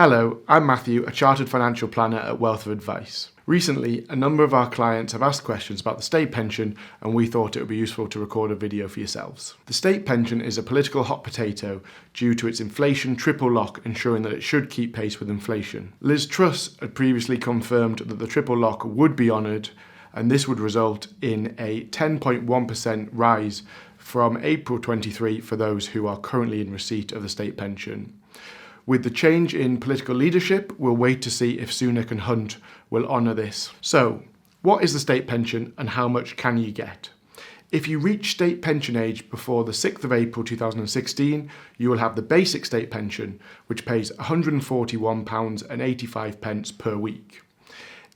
Hello, I'm Matthew, a Chartered Financial Planner at Wealth of Advice. Recently, a number of our clients have asked questions about the state pension, and we thought it would be useful to record a video for yourselves. The state pension is a political hot potato due to its inflation triple lock, ensuring that it should keep pace with inflation. Liz Truss had previously confirmed that the triple lock would be honoured, and this would result in a 10.1% rise from April 23 for those who are currently in receipt of the state pension. With the change in political leadership, we'll wait to see if Sunak and Hunt will honour this. So, what is the state pension and how much can you get? If you reach state pension age before the 6th of April 2016, you will have the basic state pension, which pays £141.85 per week.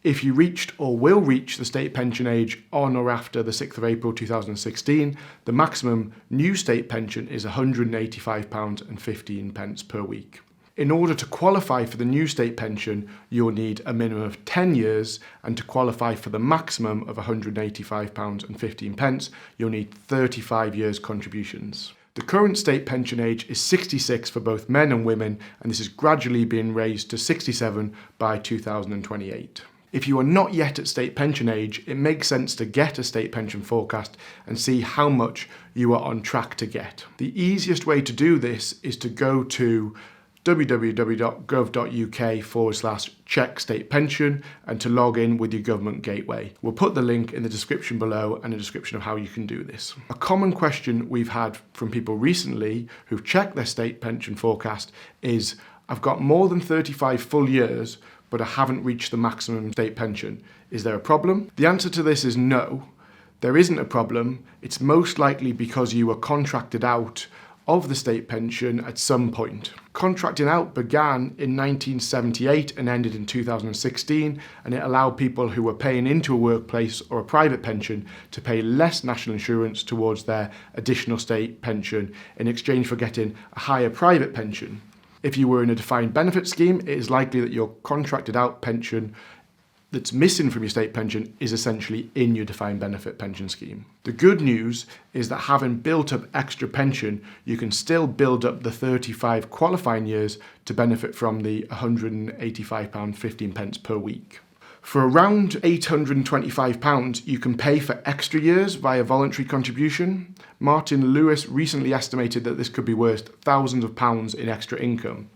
If you reached or will reach the state pension age on or after the 6th of April 2016, the maximum new state pension is £185.15 per week. In order to qualify for the new state pension, you'll need a minimum of 10 years, and to qualify for the maximum of £185.15, you'll need 35 years contributions. The current state pension age is 66 for both men and women, and this is gradually being raised to 67 by 2028. If you are not yet at state pension age, it makes sense to get a state pension forecast and see how much you are on track to get. The easiest way to do this is to go to www.gov.uk/check state pension and to log in with your government gateway. We'll put the link in the description below and a description of how you can do this. A common question we've had from people recently who've checked their state pension forecast is, I've got more than 35 full years, but I haven't reached the maximum state pension. Is there a problem? The answer to this is no. There isn't a problem. It's most likely because you were contracted out of the state pension at some point. Contracting out began in 1978 and ended in 2016, and it allowed people who were paying into a workplace or a private pension to pay less national insurance towards their additional state pension in exchange for getting a higher private pension. If you were in a defined benefit scheme, it is likely that your contracted out pension that's missing from your state pension is essentially in your defined benefit pension scheme. The good news is that having built up extra pension, you can still build up the 35 qualifying years to benefit from the £185.15 per week. For around £825, you can pay for extra years via voluntary contribution. Martin Lewis recently estimated that this could be worth thousands of pounds in extra income.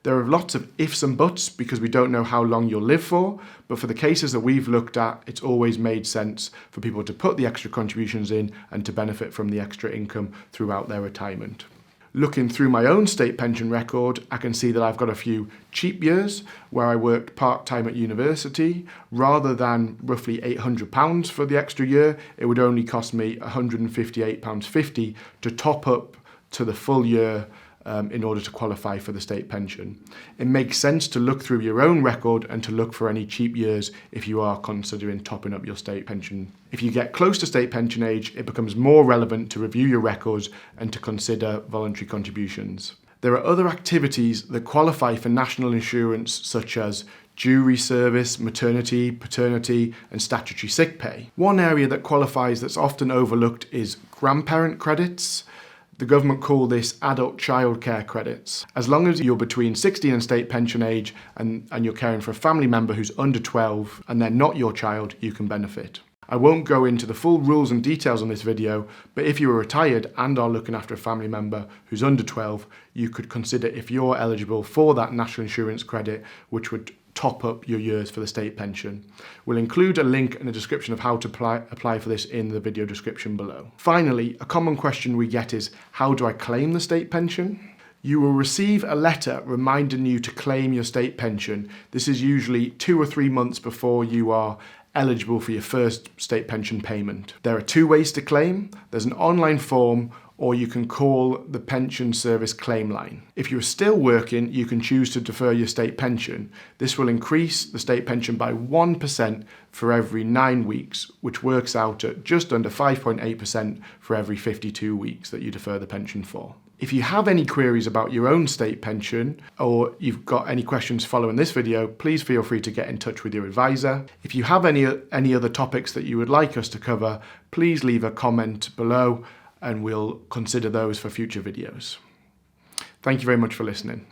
There are lots of ifs and buts because we don't know how long you'll live for, but for the cases that we've looked at, it's always made sense for people to put the extra contributions in and to benefit from the extra income throughout their retirement. Looking through my own state pension record, I can see that I've got a few cheap years where I worked part-time at university. Rather than roughly £800 for the extra year, it would only cost me £158.50 to top up to the full year in order to qualify for the state pension. It makes sense to look through your own record and to look for any cheap years if you are considering topping up your state pension. If you get close to state pension age, it becomes more relevant to review your records and to consider voluntary contributions. There are other activities that qualify for national insurance, such as jury service, maternity, paternity, and statutory sick pay. One area that qualifies that's often overlooked is grandparent credits. The government call this adult childcare credits. As long as you're between 16 and state pension age and you're caring for a family member who's under 12 and they're not your child, you can benefit. I won't go into the full rules and details on this video, but if you are retired and are looking after a family member who's under 12, you could consider if you're eligible for that national insurance credit, which would top up your years for the state pension. We'll include a link in the description of how to apply for this in the video description below. Finally, a common question we get is, how do I claim the state pension? You will receive a letter reminding you to claim your state pension. This is usually 2 or 3 months before you are eligible for your first state pension payment. There are 2 ways to claim. There's an online form, or you can call the pension service claim line. If you're still working, you can choose to defer your state pension. This will increase the state pension by 1% for every 9 weeks, which works out at just under 5.8% for every 52 weeks that you defer the pension for. If you have any queries about your own state pension, or you've got any questions following this video, please feel free to get in touch with your advisor. If you have any other topics that you would like us to cover, please leave a comment below and we'll consider those for future videos. Thank you very much for listening.